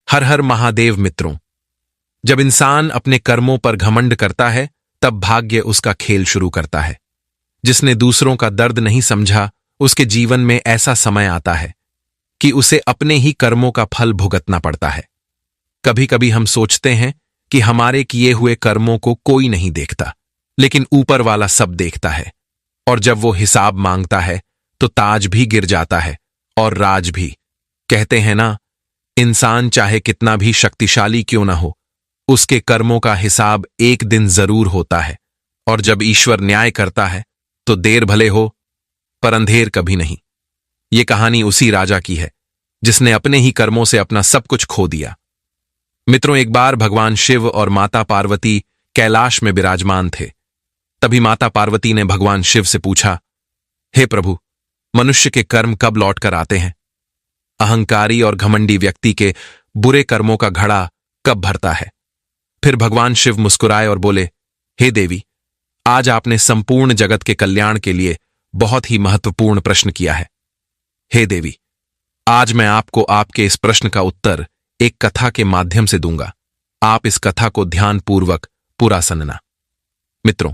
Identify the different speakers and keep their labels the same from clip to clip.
Speaker 1: हर हर महादेव मित्रों। जब इंसान अपने कर्मों पर घमंड करता है तब भाग्य उसका खेल शुरू करता है। जिसने दूसरों का दर्द नहीं समझा उसके जीवन में ऐसा समय आता है कि उसे अपने ही कर्मों का फल भुगतना पड़ता है। कभी कभी हम सोचते हैं कि हमारे किए हुए कर्मों को कोई नहीं देखता, लेकिन ऊपर वाला सब देखता है। और जब वो हिसाब मांगता है तो ताज भी गिर जाता है और राज भी। कहते हैं ना, इंसान चाहे कितना भी शक्तिशाली क्यों ना हो, उसके कर्मों का हिसाब एक दिन जरूर होता है। और जब ईश्वर न्याय करता है तो देर भले हो पर अंधेर कभी नहीं। ये कहानी उसी राजा की है जिसने अपने ही कर्मों से अपना सब कुछ खो दिया। मित्रों, एक बार भगवान शिव और माता पार्वती कैलाश में विराजमान थे। तभी माता पार्वती ने भगवान शिव से पूछा, हे प्रभु, मनुष्य के कर्म कब लौट कर आते हैं? अहंकारी और घमंडी व्यक्ति के बुरे कर्मों का घड़ा कब भरता है? फिर भगवान शिव मुस्कुराए और बोले, हे देवी, आज आपने संपूर्ण जगत के कल्याण के लिए बहुत ही महत्वपूर्ण प्रश्न किया है। हे देवी, आज मैं आपको आपके इस प्रश्न का उत्तर एक कथा के माध्यम से दूंगा। आप इस कथा को ध्यानपूर्वक पूरा सुनना। मित्रों,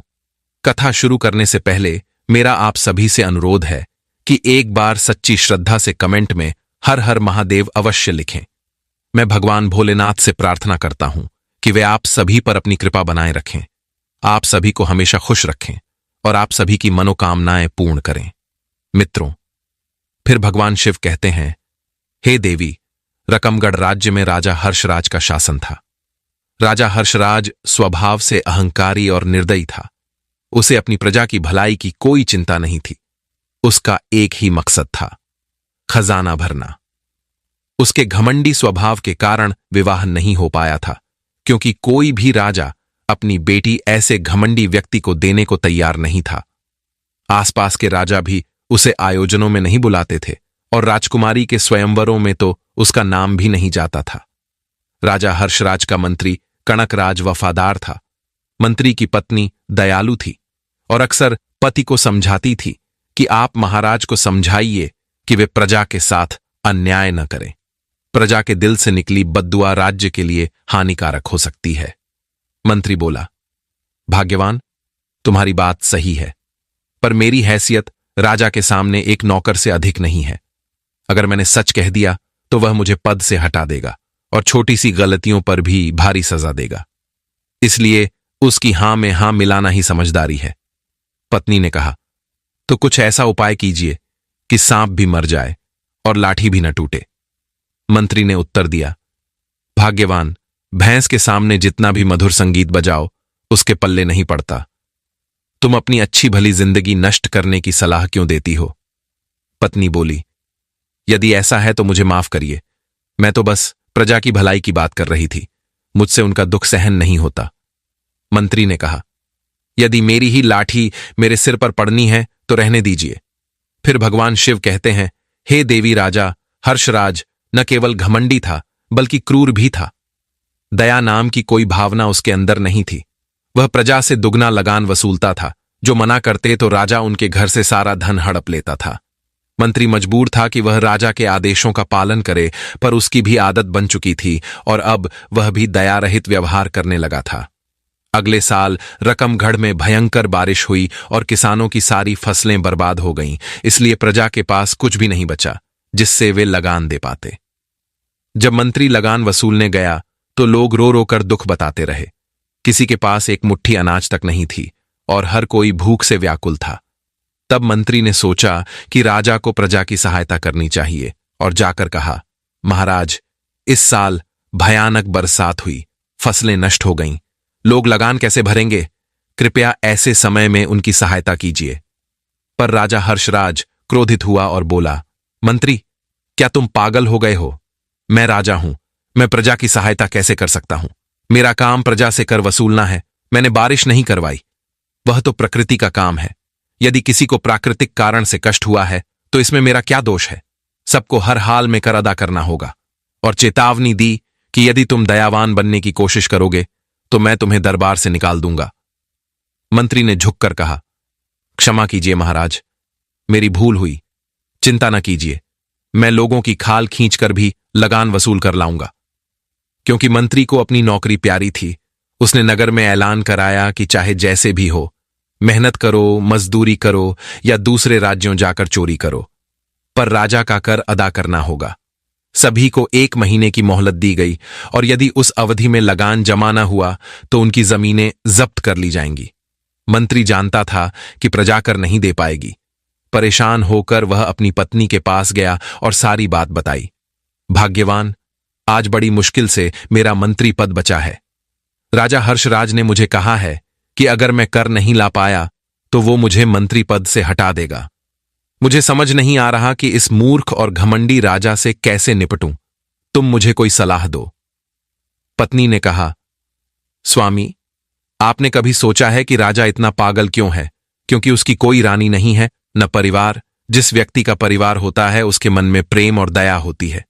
Speaker 1: कथा शुरू करने से पहले मेरा आप सभी से अनुरोध है कि एक बार सच्ची श्रद्धा से कमेंट में हर हर महादेव अवश्य लिखें। मैं भगवान भोलेनाथ से प्रार्थना करता हूं कि वे आप सभी पर अपनी कृपा बनाए रखें, आप सभी को हमेशा खुश रखें और आप सभी की मनोकामनाएं पूर्ण करें। मित्रों, फिर भगवान शिव कहते हैं, हे देवी, रकमगढ़ राज्य में राजा हर्षराज का शासन था। राजा हर्षराज स्वभाव से अहंकारी और निर्दयी था। उसे अपनी प्रजा की भलाई की कोई चिंता नहीं थी। उसका एक ही मकसद था, खजाना भरना। उसके घमंडी स्वभाव के कारण विवाह नहीं हो पाया था, क्योंकि कोई भी राजा अपनी बेटी ऐसे घमंडी व्यक्ति को देने को तैयार नहीं था। आसपास के राजा भी उसे आयोजनों में नहीं बुलाते थे और राजकुमारी के स्वयंवरों में तो उसका नाम भी नहीं जाता था। राजा हर्षराज का मंत्री कनकराज वफादार था। मंत्री की पत्नी दयालु थी और अक्सर पति को समझाती थी कि आप महाराज को समझाइए कि वे प्रजा के साथ अन्याय न करें। प्रजा के दिल से निकली बद्दुआ राज्य के लिए हानिकारक हो सकती है। मंत्री बोला, भाग्यवान, तुम्हारी बात सही है, पर मेरी हैसियत राजा के सामने एक नौकर से अधिक नहीं है। अगर मैंने सच कह दिया तो वह मुझे पद से हटा देगा और छोटी सी गलतियों पर भी भारी सजा देगा। इसलिए उसकी हां में हां मिलाना ही समझदारी है। पत्नी ने कहा, तो कुछ ऐसा उपाय कीजिए कि सांप भी मर जाए और लाठी भी न टूटे। मंत्री ने उत्तर दिया, भाग्यवान, भैंस के सामने जितना भी मधुर संगीत बजाओ उसके पल्ले नहीं पड़ता। तुम अपनी अच्छी भली जिंदगी नष्ट करने की सलाह क्यों देती हो? पत्नी बोली, यदि ऐसा है तो मुझे माफ करिए। मैं तो बस प्रजा की भलाई की बात कर रही थी। मुझसे उनका दुख सहन नहीं होता। मंत्री ने कहा, यदि मेरी ही लाठी मेरे सिर पर पड़नी है तो रहने दीजिए। फिर भगवान शिव कहते हैं, हे देवी, राजा हर्षराज न केवल घमंडी था बल्कि क्रूर भी था। दया नाम की कोई भावना उसके अंदर नहीं थी। वह प्रजा से दुगना लगान वसूलता था। जो मना करते तो राजा उनके घर से सारा धन हड़प लेता था। मंत्री मजबूर था कि वह राजा के आदेशों का पालन करे, पर उसकी भी आदत बन चुकी थी और अब वह भी दया रहित व्यवहार करने लगा था। अगले साल रकमगढ़ में भयंकर बारिश हुई और किसानों की सारी फसलें बर्बाद हो गईं। इसलिए प्रजा के पास कुछ भी नहीं बचा जिससे वे लगान दे पाते। जब मंत्री लगान वसूलने गया तो लोग रो रो कर दुख बताते रहे। किसी के पास एक मुट्ठी अनाज तक नहीं थी और हर कोई भूख से व्याकुल था। तब मंत्री ने सोचा कि राजा को प्रजा की सहायता करनी चाहिए और जाकर कहा, महाराज, इस साल भयानक बरसात हुई, फसलें नष्ट हो गईं, लोग लगान कैसे भरेंगे? कृपया ऐसे समय में उनकी सहायता कीजिए। पर राजा हर्षराज क्रोधित हुआ और बोला, मंत्री, क्या तुम पागल हो गए हो? मैं राजा हूं, मैं प्रजा की सहायता कैसे कर सकता हूं? मेरा काम प्रजा से कर वसूलना है। मैंने बारिश नहीं करवाई, वह तो प्रकृति का काम है। यदि किसी को प्राकृतिक कारण से कष्ट हुआ है तो इसमें मेरा क्या दोष है? सबको हर हाल में कर अदा करना होगा। और चेतावनी दी कि यदि तुम दयावान बनने की कोशिश करोगे तो मैं तुम्हें दरबार से निकाल दूंगा। मंत्री ने झुककर कहा, क्षमा कीजिए महाराज, मेरी भूल हुई। चिंता न कीजिए, मैं लोगों की खाल खींचकर भी लगान वसूल कर लाऊंगा। क्योंकि मंत्री को अपनी नौकरी प्यारी थी, उसने नगर में ऐलान कराया कि चाहे जैसे भी हो, मेहनत करो, मजदूरी करो या दूसरे राज्यों जाकर चोरी करो, पर राजा का कर अदा करना होगा। सभी को 1 महीने की मोहलत दी गई और यदि उस अवधि में लगान जमा न हुआ तो उनकी जमीनें जब्त कर ली जाएंगी। मंत्री जानता था कि प्रजा कर नहीं दे पाएगी। परेशान होकर वह अपनी पत्नी के पास गया और सारी बात बताई। भाग्यवान, आज बड़ी मुश्किल से मेरा मंत्री पद बचा है। राजा हर्षराज ने मुझे कहा है कि अगर मैं कर नहीं ला पाया तो वो मुझे मंत्री पद से हटा देगा। मुझे समझ नहीं आ रहा कि इस मूर्ख और घमंडी राजा से कैसे निपटूं। तुम मुझे कोई सलाह दो। पत्नी ने कहा, स्वामी, आपने कभी सोचा है कि राजा इतना पागल क्यों है? क्योंकि उसकी कोई रानी नहीं है, न परिवार। जिस व्यक्ति का परिवार होता है उसके मन में प्रेम और दया होती है।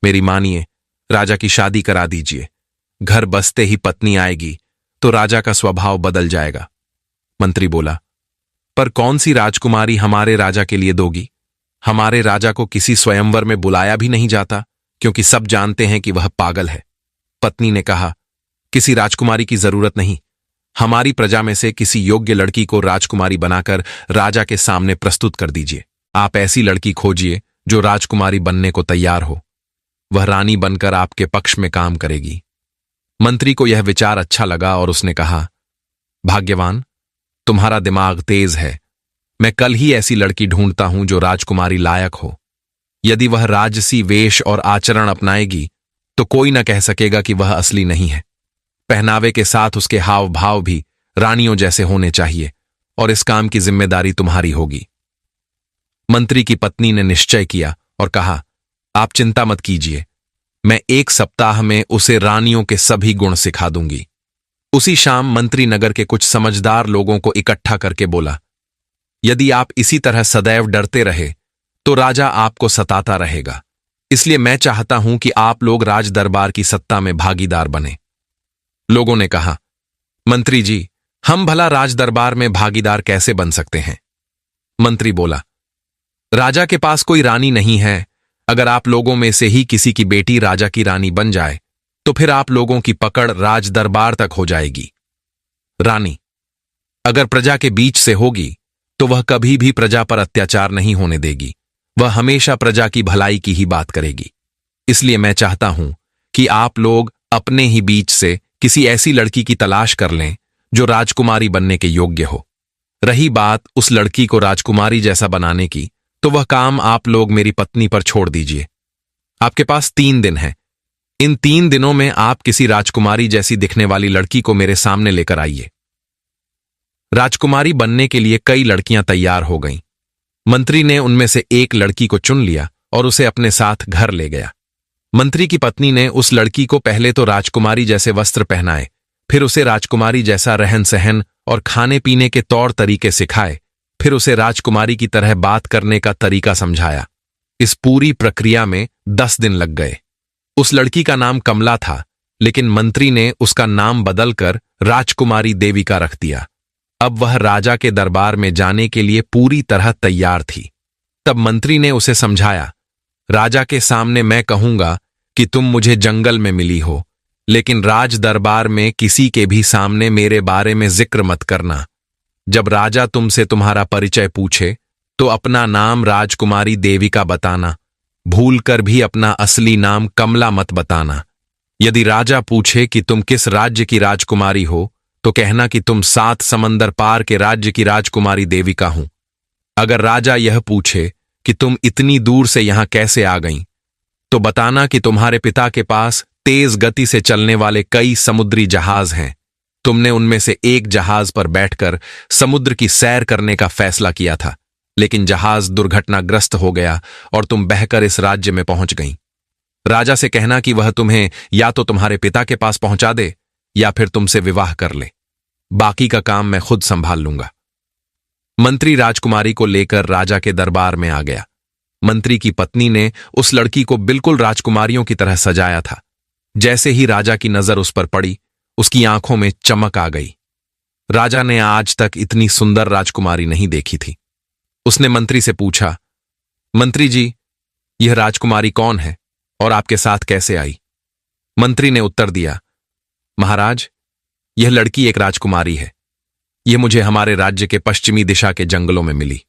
Speaker 1: मेरी मानिए, राजा की शादी करा दीजिए। घर बसते ही पत्नी आएगी तो राजा का स्वभाव बदल जाएगा। मंत्री बोला, पर कौन सी राजकुमारी हमारे राजा के लिए दोगी? हमारे राजा को किसी स्वयंवर में बुलाया भी नहीं जाता, क्योंकि सब जानते हैं कि वह पागल है। पत्नी ने कहा, किसी राजकुमारी की जरूरत नहीं। हमारी प्रजा में से किसी योग्य लड़की को राजकुमारी बनाकर राजा के सामने प्रस्तुत कर दीजिए। आप ऐसी लड़की खोजिए जो राजकुमारी बनने को तैयार हो। वह रानी बनकर आपके पक्ष में काम करेगी। मंत्री को यह विचार अच्छा लगा और उसने कहा, भाग्यवान, तुम्हारा दिमाग तेज है। मैं कल ही ऐसी लड़की ढूंढता हूं जो राजकुमारी लायक हो। यदि वह राजसी वेश और आचरण अपनाएगी तो कोई न कह सकेगा कि वह असली नहीं है। पहनावे के साथ उसके हाव भाव भी रानियों जैसे होने चाहिए और इस काम की जिम्मेदारी तुम्हारी होगी। मंत्री की पत्नी ने निश्चय किया और कहा, आप चिंता मत कीजिए, मैं 1 सप्ताह में उसे रानियों के सभी गुण सिखा दूंगी। उसी शाम मंत्री नगर के कुछ समझदार लोगों को इकट्ठा करके बोला, यदि आप इसी तरह सदैव डरते रहे तो राजा आपको सताता रहेगा। इसलिए मैं चाहता हूं कि आप लोग राज दरबार की सत्ता में भागीदार बने। लोगों ने कहा, मंत्री जी, हम भला राज दरबार में भागीदार कैसे बन सकते हैं? मंत्री बोला, राजा के पास कोई रानी नहीं है। अगर आप लोगों में से ही किसी की बेटी राजा की रानी बन जाए तो फिर आप लोगों की पकड़ राज दरबार तक हो जाएगी। रानी अगर प्रजा के बीच से होगी तो वह कभी भी प्रजा पर अत्याचार नहीं होने देगी। वह हमेशा प्रजा की भलाई की ही बात करेगी। इसलिए मैं चाहता हूं कि आप लोग अपने ही बीच से किसी ऐसी लड़की की तलाश कर लें जो राजकुमारी बनने के योग्य हो। रही बात उस लड़की को राजकुमारी जैसा बनाने की, तो वह काम आप लोग मेरी पत्नी पर छोड़ दीजिए। आपके पास 3 दिन हैं। इन 3 दिनों में आप किसी राजकुमारी जैसी दिखने वाली लड़की को मेरे सामने लेकर आइए। राजकुमारी बनने के लिए कई लड़कियां तैयार हो गईं। मंत्री ने उनमें से एक लड़की को चुन लिया और उसे अपने साथ घर ले गया। मंत्री की पत्नी ने उस लड़की को पहले तो राजकुमारी जैसे वस्त्र पहनाए, फिर उसे राजकुमारी जैसा रहन सहन और खाने पीने के तौर तरीके सिखाए, फिर उसे राजकुमारी की तरह बात करने का तरीका समझाया। इस पूरी प्रक्रिया में 10 दिन लग गए। उस लड़की का नाम कमला था, लेकिन मंत्री ने उसका नाम बदलकर राजकुमारी देविका रख दिया। अब वह राजा के दरबार में जाने के लिए पूरी तरह तैयार थी। तब मंत्री ने उसे समझाया, राजा के सामने मैं कहूंगा कि तुम मुझे जंगल में मिली हो, लेकिन राज दरबार में किसी के भी सामने मेरे बारे में जिक्र मत करना। जब राजा तुमसे तुम्हारा परिचय पूछे तो अपना नाम राजकुमारी देविका बताना, भूलकर भी अपना असली नाम कमला मत बताना। यदि राजा पूछे कि तुम किस राज्य की राजकुमारी हो तो कहना कि तुम 7 समंदर पार के राज्य की राजकुमारी देविका हूं। अगर राजा यह पूछे कि तुम इतनी दूर से यहां कैसे आ गईं, तो बताना कि तुम्हारे पिता के पास तेज गति से चलने वाले कई समुद्री जहाज हैं। तुमने उनमें से एक जहाज पर बैठकर समुद्र की सैर करने का फैसला किया था, लेकिन जहाज दुर्घटनाग्रस्त हो गया और तुम बहकर इस राज्य में पहुंच गईं। राजा से कहना कि वह तुम्हें या तो तुम्हारे पिता के पास पहुंचा दे या फिर तुमसे विवाह कर ले। बाकी का काम मैं खुद संभाल लूंगा। मंत्री राजकुमारी को लेकर राजा के दरबार में आ गया। मंत्री की पत्नी ने उस लड़की को बिल्कुल राजकुमारियों की तरह सजाया था। जैसे ही राजा की नजर उस पर पड़ी, उसकी आंखों में चमक आ गई। राजा ने आज तक इतनी सुंदर राजकुमारी नहीं देखी थी। उसने मंत्री से पूछा, मंत्री जी, यह राजकुमारी कौन है और आपके साथ कैसे आई? मंत्री ने उत्तर दिया, महाराज, यह लड़की एक राजकुमारी है। यह मुझे हमारे राज्य के पश्चिमी दिशा के जंगलों में मिली।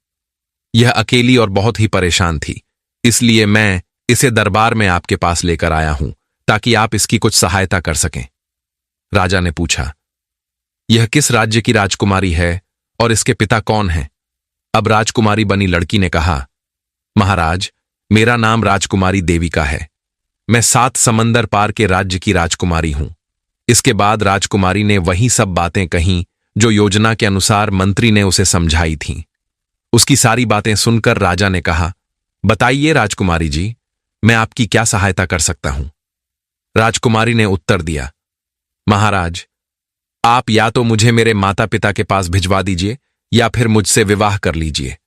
Speaker 1: यह अकेली और बहुत ही परेशान थी, इसलिए मैं इसे दरबार में आपके पास लेकर आया हूं ताकि आप इसकी कुछ सहायता कर सकें। राजा ने पूछा, यह किस राज्य की राजकुमारी है और इसके पिता कौन हैं? अब राजकुमारी बनी लड़की ने कहा, महाराज, मेरा नाम राजकुमारी देविका है। मैं 7 समंदर पार के राज्य की राजकुमारी हूं। इसके बाद राजकुमारी ने वही सब बातें कहीं जो योजना के अनुसार मंत्री ने उसे समझाई थीं। उसकी सारी बातें सुनकर राजा ने कहा, बताइए राजकुमारी जी, मैं आपकी क्या सहायता कर सकता हूं? राजकुमारी ने उत्तर दिया, महाराज, आप या तो मुझे मेरे माता पिता के पास भिजवा दीजिए या फिर मुझसे विवाह कर लीजिए।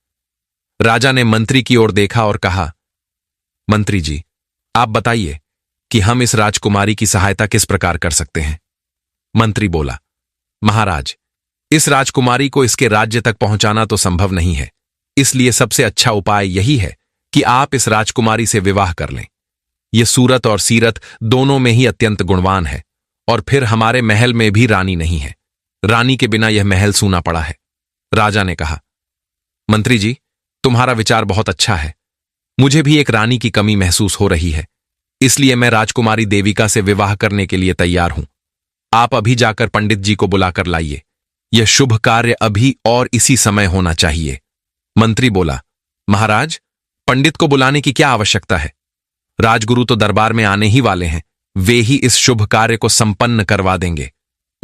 Speaker 1: राजा ने मंत्री की ओर देखा और कहा, मंत्री जी, आप बताइए कि हम इस राजकुमारी की सहायता किस प्रकार कर सकते हैं? मंत्री बोला, महाराज, इस राजकुमारी को इसके राज्य तक पहुंचाना तो संभव नहीं है, इसलिए सबसे अच्छा उपाय यही है कि आप इस राजकुमारी से विवाह कर लें। यह सूरत और सीरत दोनों में ही अत्यंत गुणवान है, और फिर हमारे महल में भी रानी नहीं है। रानी के बिना यह महल सूना पड़ा है। राजा ने कहा, मंत्री जी, तुम्हारा विचार बहुत अच्छा है। मुझे भी एक रानी की कमी महसूस हो रही है, इसलिए मैं राजकुमारी देविका से विवाह करने के लिए तैयार हूं। आप अभी जाकर पंडित जी को बुलाकर लाइए। यह शुभ कार्य अभी और इसी समय होना चाहिए। मंत्री बोला, महाराज, पंडित को बुलाने की क्या आवश्यकता है? राजगुरु तो दरबार में आने ही वाले हैं, वे ही इस शुभ कार्य को संपन्न करवा देंगे।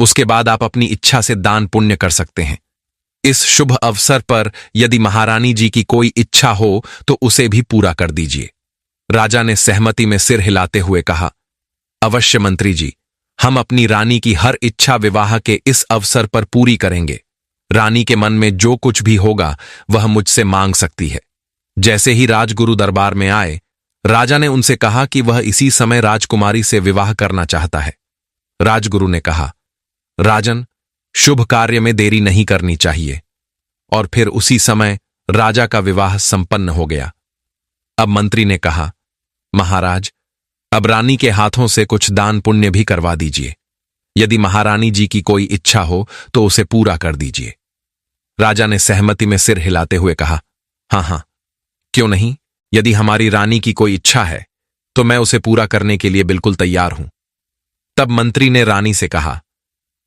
Speaker 1: उसके बाद आप अपनी इच्छा से दान पुण्य कर सकते हैं। इस शुभ अवसर पर यदि महारानी जी की कोई इच्छा हो तो उसे भी पूरा कर दीजिए। राजा ने सहमति में सिर हिलाते हुए कहा, अवश्य मंत्री जी, हम अपनी रानी की हर इच्छा विवाह के इस अवसर पर पूरी करेंगे। रानी के मन में जो कुछ भी होगा वह मुझसे मांग सकती है। जैसे ही राजगुरु दरबार में आए, राजा ने उनसे कहा कि वह इसी समय राजकुमारी से विवाह करना चाहता है। राजगुरु ने कहा, राजन, शुभ कार्य में देरी नहीं करनी चाहिए। और फिर उसी समय राजा का विवाह संपन्न हो गया। अब मंत्री ने कहा, महाराज, अब रानी के हाथों से कुछ दान पुण्य भी करवा दीजिए। यदि महारानी जी की कोई इच्छा हो तो उसे पूरा कर दीजिए। राजा ने सहमति में सिर हिलाते हुए कहा, हां हां, क्यों नहीं। यदि हमारी रानी की कोई इच्छा है तो मैं उसे पूरा करने के लिए बिल्कुल तैयार हूं। तब मंत्री ने रानी से कहा,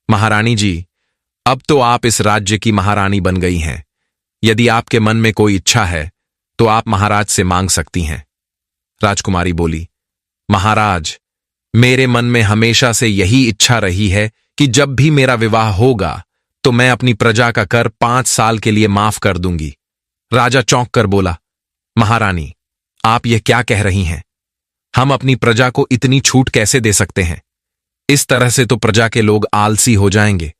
Speaker 1: महारानी जी, अब तो आप इस राज्य की महारानी बन गई हैं। यदि आपके मन में कोई इच्छा है तो आप महाराज से मांग सकती हैं। राजकुमारी बोली, महाराज, मेरे मन में हमेशा से यही इच्छा रही है कि जब भी मेरा विवाह होगा तो मैं अपनी प्रजा का कर 5 साल के लिए माफ कर दूंगी। राजा चौंक कर बोला, महारानी, आप यह क्या कह रही हैं? हम अपनी प्रजा को इतनी छूट कैसे दे सकते हैं? इस तरह से तो प्रजा के लोग आलसी हो जाएंगे।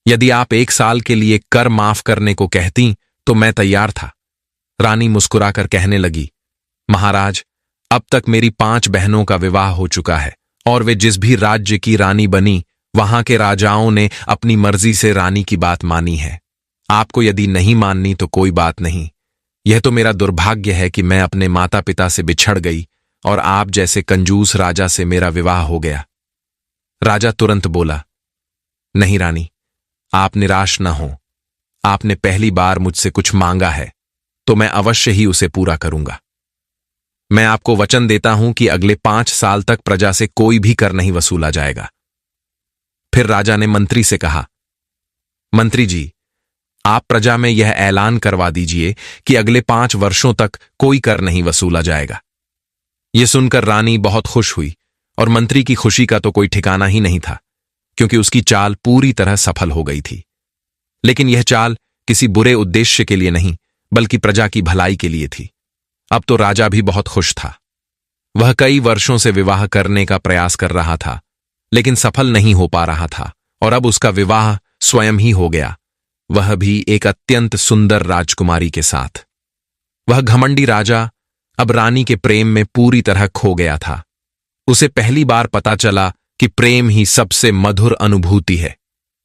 Speaker 1: यदि आप 1 साल के लिए कर माफ करने को कहती तो मैं तैयार था। रानी मुस्कुराकर कहने लगी, महाराज, अब तक मेरी 5 बहनों का विवाह हो चुका है और वे जिस भी राज्य की रानी बनी वहां के राजाओं ने अपनी मर्जी से रानी की बात मानी है। आपको यदि नहीं माननी तो कोई बात नहीं। यह तो मेरा दुर्भाग्य है कि मैं अपने माता पिता से बिछड़ गई और आप जैसे कंजूस राजा से मेरा विवाह हो गया। राजा तुरंत बोला, नहीं रानी, आप निराश न हो। आपने पहली बार मुझसे कुछ मांगा है तो मैं अवश्य ही उसे पूरा करूंगा। मैं आपको वचन देता हूं कि अगले 5 साल तक प्रजा से कोई भी कर नहीं वसूला जाएगा। फिर राजा ने मंत्री से कहा, मंत्री जी, आप प्रजा में यह ऐलान करवा दीजिए कि अगले 5 वर्षों तक कोई कर नहीं वसूला जाएगा। यह सुनकर रानी बहुत खुश हुई और मंत्री की खुशी का तो कोई ठिकाना ही नहीं था, क्योंकि उसकी चाल पूरी तरह सफल हो गई थी। लेकिन यह चाल किसी बुरे उद्देश्य के लिए नहीं, बल्कि प्रजा की भलाई के लिए थी। अब तो राजा भी बहुत खुश था। वह कई वर्षों से विवाह करने का प्रयास कर रहा था, लेकिन सफल नहीं हो पा रहा था, और अब उसका विवाह स्वयं ही हो गया, वह भी एक अत्यंत सुंदर राजकुमारी के साथ। वह घमंडी राजा अब रानी के प्रेम में पूरी तरह खो गया था। उसे पहली बार पता चला कि प्रेम ही सबसे मधुर अनुभूति है।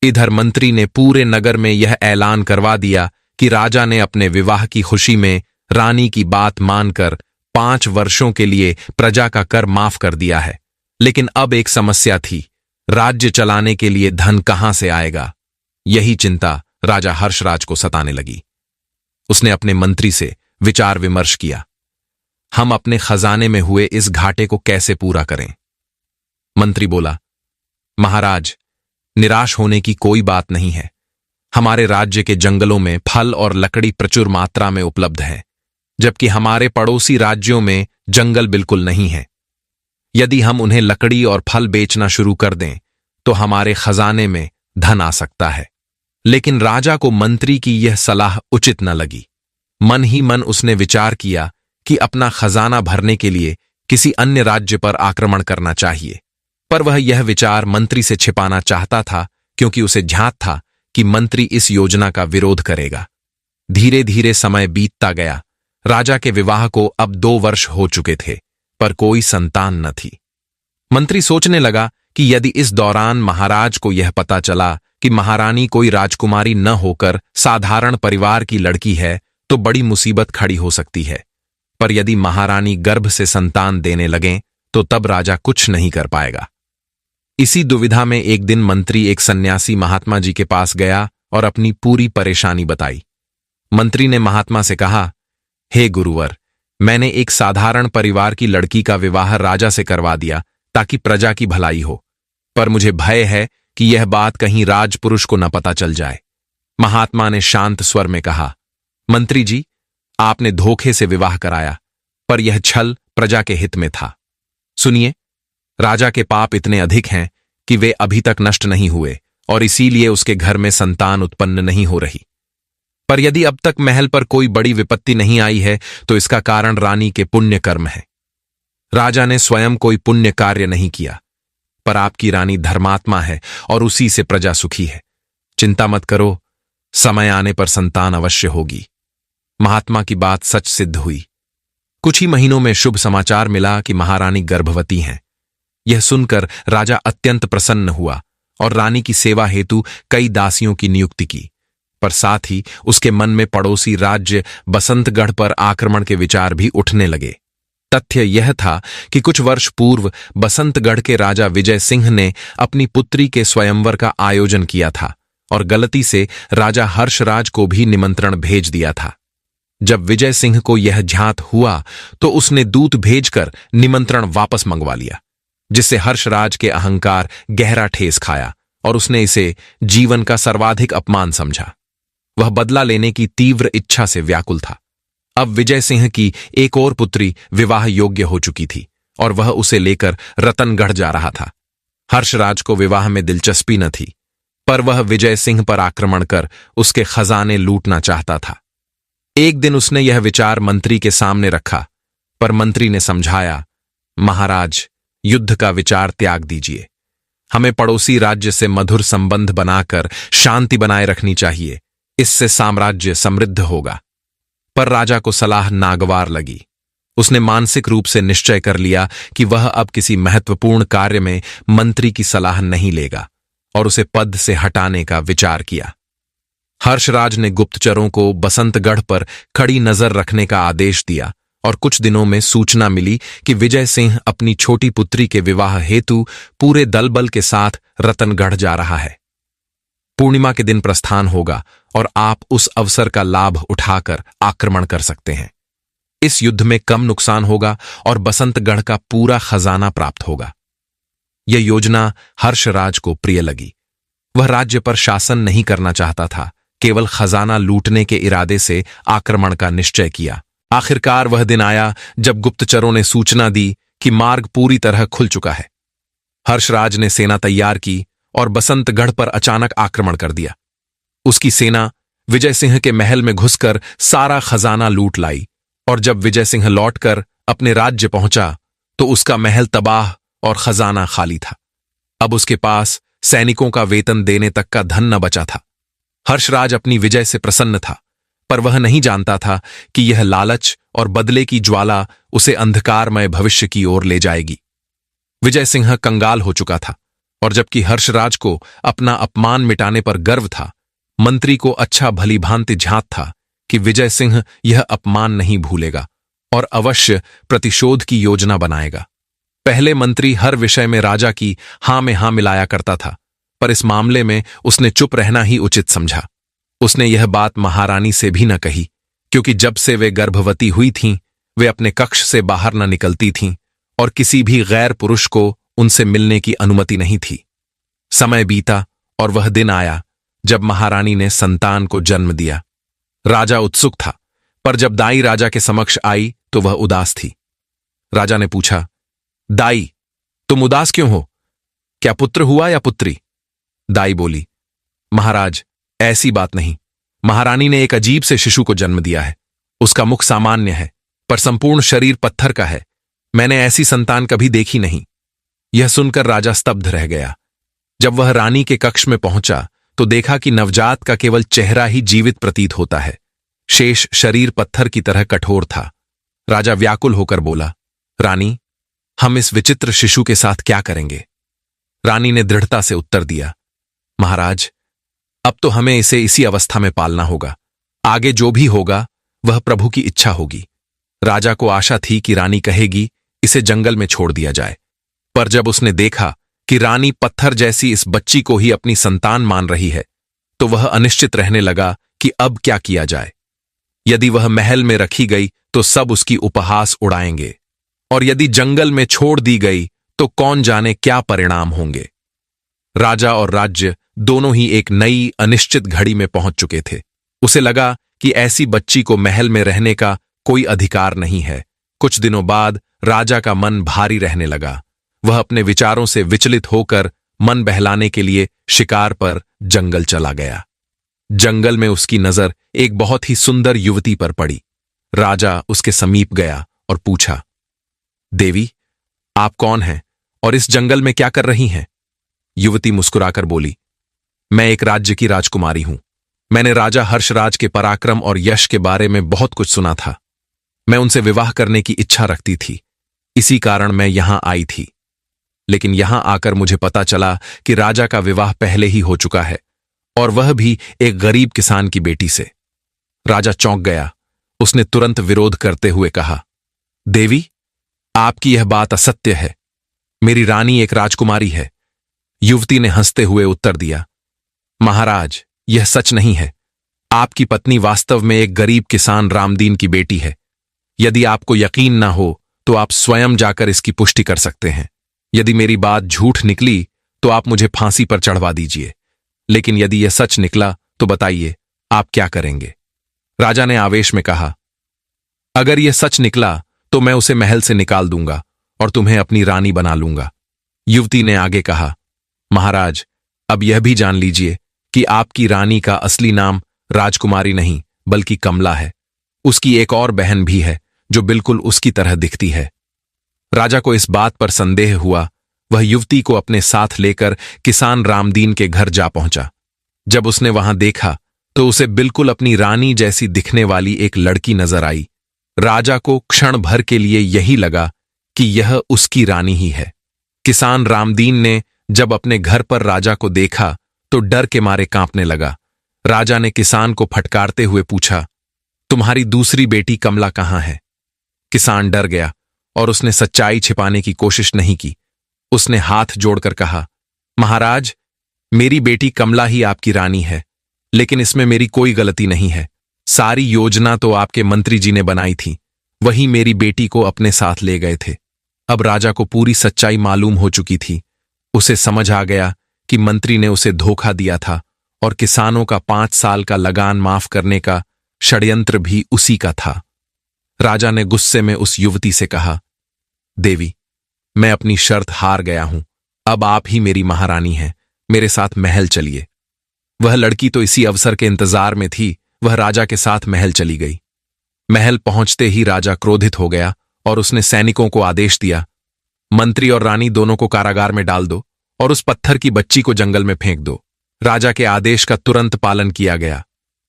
Speaker 1: इधर मंत्री ने पूरे नगर में यह ऐलान करवा दिया कि राजा ने अपने विवाह की खुशी में रानी की बात मानकर 5 वर्षों के लिए प्रजा का कर माफ कर दिया है लेकिन अब एक समस्या थी, राज्य चलाने के लिए धन कहां से आएगा। यही चिंता राजा हर्षराज को सताने लगी। उसने अपने मंत्री से विचार विमर्श किया। हम अपने खजाने में हुए इस घाटे को कैसे पूरा करें? मंत्री बोला, महाराज, निराश होने की कोई बात नहीं है। हमारे राज्य के जंगलों में फल और लकड़ी प्रचुर मात्रा में उपलब्ध है, जबकि हमारे पड़ोसी राज्यों में जंगल बिल्कुल नहीं है। यदि हम उन्हें लकड़ी और फल बेचना शुरू कर दें तो हमारे खजाने में धन आ सकता है। लेकिन राजा को मंत्री की यह सलाह उचित न लगी। मन ही मन उसने विचार किया कि अपना खजाना भरने के लिए किसी अन्य राज्य पर आक्रमण करना चाहिए। पर वह यह विचार मंत्री से छिपाना चाहता था, क्योंकि उसे झांक था कि मंत्री इस योजना का विरोध करेगा। धीरे धीरे समय बीतता गया। राजा के विवाह को अब 2 वर्ष हो चुके थे, पर कोई संतान न थी। मंत्री सोचने लगा कि यदि इस दौरान महाराज को यह पता चला कि महारानी कोई राजकुमारी न होकर साधारण परिवार की लड़की है तो बड़ी मुसीबत खड़ी हो सकती है। पर यदि महारानी गर्भ से संतान देने लगें तो तब राजा कुछ नहीं कर पाएगा। इसी दुविधा में एक दिन मंत्री एक सन्यासी महात्मा जी के पास गया और अपनी पूरी परेशानी बताई। मंत्री ने महात्मा से कहा, हे गुरुवर, मैंने एक साधारण परिवार की लड़की का विवाह राजा से करवा दिया ताकि प्रजा की भलाई हो, पर मुझे भय है कि यह बात कहीं राजपुरुष को न पता चल जाए। महात्मा ने शांत स्वर में कहा, मंत्री जी, आपने धोखे से विवाह कराया, पर यह छल प्रजा के हित में था। सुनिए, राजा के पाप इतने अधिक हैं कि वे अभी तक नष्ट नहीं हुए और इसीलिए उसके घर में संतान उत्पन्न नहीं हो रही। पर यदि अब तक महल पर कोई बड़ी विपत्ति नहीं आई है तो इसका कारण रानी के पुण्य कर्म है। राजा ने स्वयं कोई पुण्य कार्य नहीं किया, पर आपकी रानी धर्मात्मा है और उसी से प्रजा सुखी है। चिंता मत करो, समय आने पर संतान अवश्य होगी। महात्मा की बात सच सिद्ध हुई। कुछ ही महीनों में शुभ समाचार मिला कि महारानी गर्भवती हैं। यह सुनकर राजा अत्यंत प्रसन्न हुआ और रानी की सेवा हेतु कई दासियों की नियुक्ति की। पर साथ ही उसके मन में पड़ोसी राज्य बसंतगढ़ पर आक्रमण के विचार भी उठने लगे। तथ्य यह था कि कुछ वर्ष पूर्व बसंतगढ़ के राजा विजय सिंह ने अपनी पुत्री के स्वयंवर का आयोजन किया था और गलती से राजा हर्षराज को भी निमंत्रण भेज दिया था। जब विजय सिंह को यह ज्ञात हुआ तो उसने दूत भेजकर निमंत्रण वापस मंगवा लिया, जिससे हर्षराज के अहंकार गहरा ठेस खाया और उसने इसे जीवन का सर्वाधिक अपमान समझा। वह बदला लेने की तीव्र इच्छा से व्याकुल था। अब विजय सिंह की एक और पुत्री विवाह योग्य हो चुकी थी और वह उसे लेकर रतनगढ़ जा रहा था। हर्षराज को विवाह में दिलचस्पी न थी, पर वह विजय सिंह पर आक्रमण कर उसके खजाने लूटना चाहता था। एक दिन उसने यह विचार मंत्री के सामने रखा, पर मंत्री ने समझाया, महाराज, युद्ध का विचार त्याग दीजिए। हमें पड़ोसी राज्य से मधुर संबंध बनाकर शांति बनाए रखनी चाहिए, इससे साम्राज्य समृद्ध होगा। पर राजा को सलाह नागवार लगी। उसने मानसिक रूप से निश्चय कर लिया कि वह अब किसी महत्वपूर्ण कार्य में मंत्री की सलाह नहीं लेगा और उसे पद से हटाने का विचार किया। हर्षराज ने गुप्तचरों को बसंतगढ़ पर कड़ी नजर रखने का आदेश दिया और कुछ दिनों में सूचना मिली कि विजय सिंह अपनी छोटी पुत्री के विवाह हेतु पूरे दलबल के साथ रतनगढ़ जा रहा है। पूर्णिमा के दिन प्रस्थान होगा और आप उस अवसर का लाभ उठाकर आक्रमण कर सकते हैं। इस युद्ध में कम नुकसान होगा और बसंतगढ़ का पूरा खजाना प्राप्त होगा। यह योजना हर्षराज को प्रिय लगी। वह राज्य पर शासन नहीं करना चाहता था, केवल खजाना लूटने के इरादे से आक्रमण का निश्चय किया। आखिरकार वह दिन आया जब गुप्तचरों ने सूचना दी कि मार्ग पूरी तरह खुल चुका है। हर्षराज ने सेना तैयार की और बसंतगढ़ पर अचानक आक्रमण कर दिया। उसकी सेना विजय सिंह के महल में घुसकर सारा खजाना लूट लाई और जब विजय सिंह लौटकर अपने राज्य पहुंचा तो उसका महल तबाह और खजाना खाली था। अब उसके पास सैनिकों का वेतन देने तक का धन न बचा था। हर्षराज अपनी विजय से प्रसन्न था, पर वह नहीं जानता था कि यह लालच और बदले की ज्वाला उसे अंधकारमय भविष्य की ओर ले जाएगी। विजय सिंह कंगाल हो चुका था और जबकि हर्षराज को अपना अपमान मिटाने पर गर्व था, मंत्री को अच्छा भली भांति झांक था कि विजय सिंह यह अपमान नहीं भूलेगा और अवश्य प्रतिशोध की योजना बनाएगा। पहले मंत्री हर विषय में राजा की हां में हां मिलाया करता था, पर इस मामले में उसने चुप रहना ही उचित समझा। उसने यह बात महारानी से भी न कही, क्योंकि जब से वे गर्भवती हुई थीं, वे अपने कक्ष से बाहर न निकलती थीं और किसी भी गैर पुरुष को उनसे मिलने की अनुमति नहीं थी। समय बीता और वह दिन आया जब महारानी ने संतान को जन्म दिया। राजा उत्सुक था, पर जब दाई राजा के समक्ष आई तो वह उदास थी। राजा ने पूछा, दाई, तुम उदास क्यों हो? क्या पुत्र हुआ या पुत्री? दाई बोली, महाराज, ऐसी बात नहीं। महारानी ने एक अजीब से शिशु को जन्म दिया है। उसका मुख सामान्य है, पर संपूर्ण शरीर पत्थर का है। मैंने ऐसी संतान कभी देखी नहीं। यह सुनकर राजा स्तब्ध रह गया। जब वह रानी के कक्ष में पहुंचा तो देखा कि नवजात का केवल चेहरा ही जीवित प्रतीत होता है, शेष शरीर पत्थर की तरह कठोर था। राजा व्याकुल होकर बोला, रानी, हम इस विचित्र शिशु के साथ क्या करेंगे? रानी ने दृढ़ता से उत्तर दिया, महाराज, अब तो हमें इसे इसी अवस्था में पालना होगा। आगे जो भी होगा वह प्रभु की इच्छा होगी। राजा को आशा थी कि रानी कहेगी इसे जंगल में छोड़ दिया जाए, पर जब उसने देखा कि रानी पत्थर जैसी इस बच्ची को ही अपनी संतान मान रही है, तो वह अनिश्चित रहने लगा कि अब क्या किया जाए। यदि वह महल में रखी गई तो सब उसकी उपहास उड़ाएंगे, और यदि जंगल में छोड़ दी गई तो कौन जाने क्या परिणाम होंगे। राजा और राज्य दोनों ही एक नई अनिश्चित घड़ी में पहुंच चुके थे। उसे लगा कि ऐसी बच्ची को महल में रहने का कोई अधिकार नहीं है। कुछ दिनों बाद राजा का मन भारी रहने लगा। वह अपने विचारों से विचलित होकर मन बहलाने के लिए शिकार पर जंगल चला गया। जंगल में उसकी नजर एक बहुत ही सुंदर युवती पर पड़ी। राजा उसके समीप गया और पूछा, देवी, आप कौन हैं और इस जंगल में क्या कर रही हैं? युवती मुस्कुराकर बोली, मैं एक राज्य की राजकुमारी हूं। मैंने राजा हर्षराज के पराक्रम और यश के बारे में बहुत कुछ सुना था। मैं उनसे विवाह करने की इच्छा रखती थी, इसी कारण मैं यहां आई थी। लेकिन यहां आकर मुझे पता चला कि राजा का विवाह पहले ही हो चुका है, और वह भी एक गरीब किसान की बेटी से। राजा चौंक गया। उसने तुरंत विरोध करते हुए कहा, देवी, आपकी यह बात असत्य है। मेरी रानी एक राजकुमारी है। युवती ने हंसते हुए उत्तर दिया, महाराज, यह सच नहीं है। आपकी पत्नी वास्तव में एक गरीब किसान रामदीन की बेटी है। यदि आपको यकीन ना हो तो आप स्वयं जाकर इसकी पुष्टि कर सकते हैं। यदि मेरी बात झूठ निकली तो आप मुझे फांसी पर चढ़वा दीजिए, लेकिन यदि यह सच निकला तो बताइए आप क्या करेंगे? राजा ने आवेश में कहा, अगर यह सच निकला तो मैं उसे महल से निकाल दूंगा और तुम्हें अपनी रानी बना लूंगा। युवती ने आगे कहा, महाराज, अब यह भी जान लीजिए कि आपकी रानी का असली नाम राजकुमारी नहीं बल्कि कमला है। उसकी एक और बहन भी है जो बिल्कुल उसकी तरह दिखती है। राजा को इस बात पर संदेह हुआ। वह युवती को अपने साथ लेकर किसान रामदीन के घर जा पहुंचा। जब उसने वहां देखा तो उसे बिल्कुल अपनी रानी जैसी दिखने वाली एक लड़की नजर आई। राजा को क्षण भर के लिए यही लगा कि यह उसकी रानी ही है। किसान रामदीन ने जब अपने घर पर राजा को देखा तो डर के मारे कांपने लगा। राजा ने किसान को फटकारते हुए पूछा, तुम्हारी दूसरी बेटी कमला कहां है? किसान डर गया और उसने सच्चाई छिपाने की कोशिश नहीं की। उसने हाथ जोड़कर कहा, महाराज, मेरी बेटी कमला ही आपकी रानी है, लेकिन इसमें मेरी कोई गलती नहीं है। सारी योजना तो आपके मंत्री जी ने बनाई थी, वही मेरी बेटी को अपने साथ ले गए थे। अब राजा को पूरी सच्चाई मालूम हो चुकी थी। उसे समझ आ गया कि मंत्री ने उसे धोखा दिया था और किसानों का 5 साल का लगान माफ करने का षड्यंत्र भी उसी का था। राजा ने गुस्से में उस युवती से कहा, देवी, मैं अपनी शर्त हार गया हूं। अब आप ही मेरी महारानी हैं। मेरे साथ महल चलिए। वह लड़की तो इसी अवसर के इंतजार में थी। वह राजा के साथ महल चली गई। महल पहुंचते ही राजा क्रोधित हो गया और उसने सैनिकों को आदेश दिया, मंत्री और रानी दोनों को कारागार में डाल दो और उस पत्थर की बच्ची को जंगल में फेंक दो। राजा के आदेश का तुरंत पालन किया गया।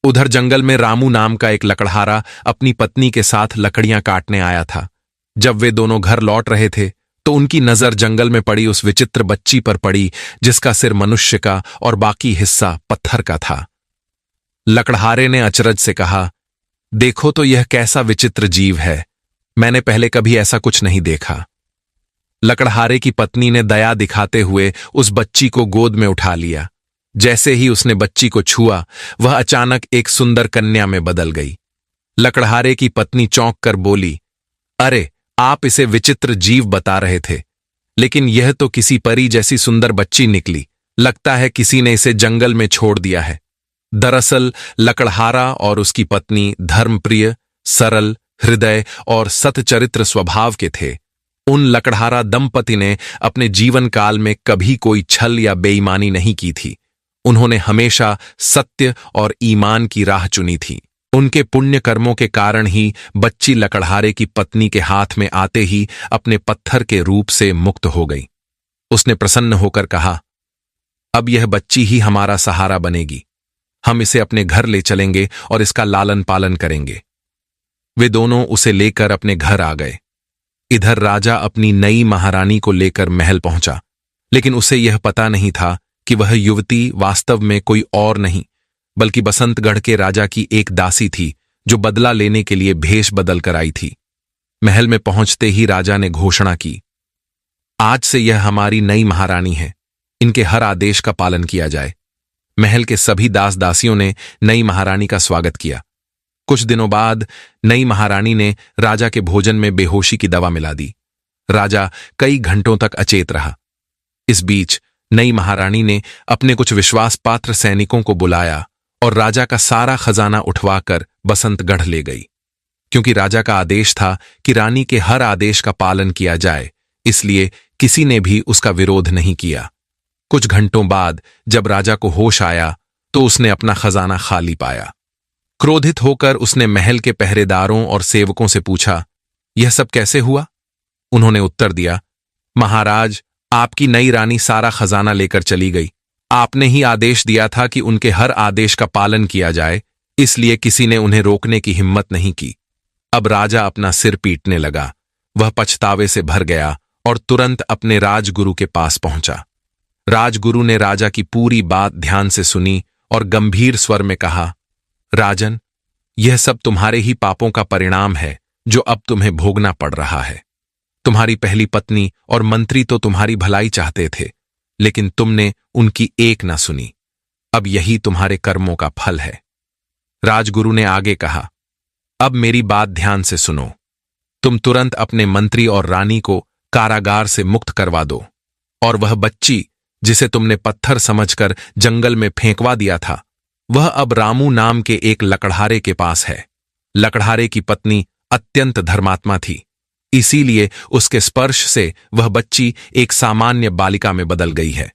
Speaker 1: उधर जंगल में रामू नाम का एक लकड़हारा अपनी पत्नी के साथ लकड़ियां काटने आया था। जब वे दोनों घर लौट रहे थे तो उनकी नजर जंगल में पड़ी उस विचित्र बच्ची पर पड़ी जिसका सिर मनुष्य का और बाकी हिस्सा पत्थर का था। लकड़हारे ने अचरज से कहा, देखो तो यह कैसा विचित्र जीव है। मैंने पहले कभी ऐसा कुछ नहीं देखा। लकड़हारे की पत्नी ने दया दिखाते हुए उस बच्ची को गोद में उठा लिया। जैसे ही उसने बच्ची को छुआ, वह अचानक एक सुंदर कन्या में बदल गई। लकड़हारे की पत्नी चौंक कर बोली, अरे, आप इसे विचित्र जीव बता रहे थे, लेकिन यह तो किसी परी जैसी सुंदर बच्ची निकली। लगता है किसी ने इसे जंगल में छोड़ दिया है। दरअसल लकड़हारा और उसकी पत्नी धर्मप्रिय, सरल हृदय और सतचरित्र स्वभाव के थे। उन लकड़हारा दंपति ने अपने जीवन काल में कभी कोई छल या बेईमानी नहीं की थी। उन्होंने हमेशा सत्य और ईमान की राह चुनी थी। उनके पुण्य कर्मों के कारण ही बच्ची लकड़हारे की पत्नी के हाथ में आते ही अपने पत्थर के रूप से मुक्त हो गई। उसने प्रसन्न होकर कहा, अब यह बच्ची ही हमारा सहारा बनेगी। हम इसे अपने घर ले चलेंगे और इसका लालन पालन करेंगे। वे दोनों उसे लेकर अपने घर आ गए। इधर राजा अपनी नई महारानी को लेकर महल पहुंचा, लेकिन उसे यह पता नहीं था कि वह युवती वास्तव में कोई और नहीं बल्कि बसंतगढ़ के राजा की एक दासी थी, जो बदला लेने के लिए भेष बदल कर आई थी। महल में पहुंचते ही राजा ने घोषणा की, आज से यह हमारी नई महारानी है। इनके हर आदेश का पालन किया जाए। महल के सभी दास दासियों ने नई महारानी का स्वागत किया। कुछ दिनों बाद नई महारानी ने राजा के भोजन में बेहोशी की दवा मिला दी। राजा कई घंटों तक अचेत रहा। इस बीच नई महारानी ने अपने कुछ विश्वास पात्र सैनिकों को बुलाया और राजा का सारा खजाना उठवाकर बसंतगढ़ ले गई। क्योंकि राजा का आदेश था कि रानी के हर आदेश का पालन किया जाए, इसलिए किसी ने भी उसका विरोध नहीं किया। कुछ घंटों बाद जब राजा को होश आया तो उसने अपना खजाना खाली पाया। क्रोधित होकर उसने महल के पहरेदारों और सेवकों से पूछा, यह सब कैसे हुआ? उन्होंने उत्तर दिया, महाराज, आपकी नई रानी सारा खजाना लेकर चली गई। आपने ही आदेश दिया था कि उनके हर आदेश का पालन किया जाए, इसलिए किसी ने उन्हें रोकने की हिम्मत नहीं की। अब राजा अपना सिर पीटने लगा। वह पछतावे से भर गया और तुरंत अपने राजगुरु के पास पहुंचा। राजगुरु ने राजा की पूरी बात ध्यान से सुनी और गंभीर स्वर में कहा, राजन, यह सब तुम्हारे ही पापों का परिणाम है जो अब तुम्हें भोगना पड़ रहा है। तुम्हारी पहली पत्नी और मंत्री तो तुम्हारी भलाई चाहते थे, लेकिन तुमने उनकी एक ना सुनी। अब यही तुम्हारे कर्मों का फल है। राजगुरु ने आगे कहा, अब मेरी बात ध्यान से सुनो। तुम तुरंत अपने मंत्री और रानी को कारागार से मुक्त करवा दो, और वह बच्ची जिसे तुमने पत्थर समझकर जंगल में फेंकवा दिया था, वह अब रामू नाम के एक लकड़हारे के पास है। लकड़हारे की पत्नी अत्यंत धर्मात्मा थी, इसीलिए उसके स्पर्श से वह बच्ची एक सामान्य बालिका में बदल गई है।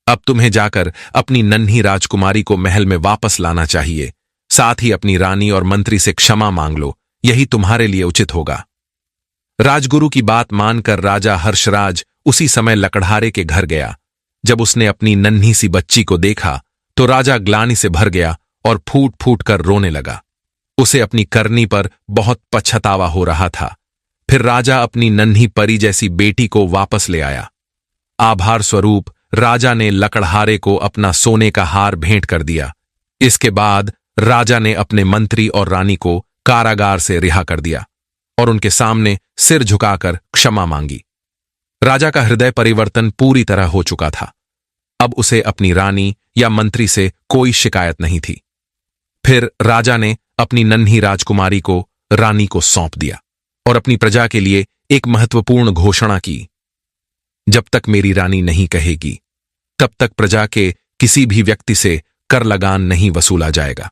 Speaker 1: अब तुम्हें जाकर अपनी नन्ही राजकुमारी को महल में वापस लाना चाहिए। साथ ही अपनी रानी और मंत्री से क्षमा मांग लो, यही तुम्हारे लिए उचित होगा। राजगुरु की बात मानकर राजा हर्षराज उसी समय लकड़हारे के घर गया। जब उसने अपनी नन्ही सी बच्ची को देखा तो राजा ग्लानि से भर गया और फूट फूट कर रोने लगा। उसे अपनी करनी पर बहुत पछतावा हो रहा था। फिर राजा अपनी नन्ही परी जैसी बेटी को वापस ले आया। आभार स्वरूप राजा ने लकड़हारे को अपना सोने का हार भेंट कर दिया। इसके बाद राजा ने अपने मंत्री और रानी को कारागार से रिहा कर दिया और उनके सामने सिर झुकाकर क्षमा मांगी। राजा का हृदय परिवर्तन पूरी तरह हो चुका था। अब उसे अपनी रानी या मंत्री से कोई शिकायत नहीं थी। फिर राजा ने अपनी नन्ही राजकुमारी को रानी को सौंप दिया और अपनी प्रजा के लिए एक महत्वपूर्ण घोषणा की, जब तक मेरी रानी नहीं कहेगी, तब तक प्रजा के किसी भी व्यक्ति से कर लगान नहीं वसूला जाएगा।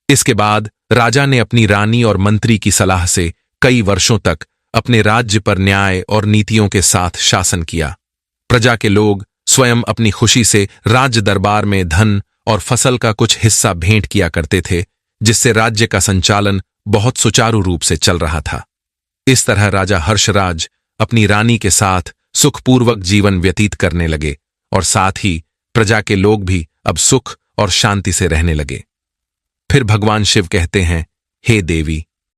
Speaker 1: इसके बाद राजा ने अपनी रानी और मंत्री की सलाह से कई वर्षों तक अपने राज्य पर न्याय और नीतियों के साथ शासन किया। प्रजा के लोग स्वयं अपनी खुशी से राज्य दरबार में धन और फसल का कुछ हिस्सा भेंट किया करते थे, जिससे राज्य का संचालन बहुत सुचारू रूप से चल रहा था। इस तरह राजा हर्षराज अपनी रानी के साथ सुखपूर्वक जीवन व्यतीत करने लगे और साथ ही प्रजा के लोग भी अब सुख और शांति से रहने लगे। फिर भगवान शिव कहते हैं, हे देवी,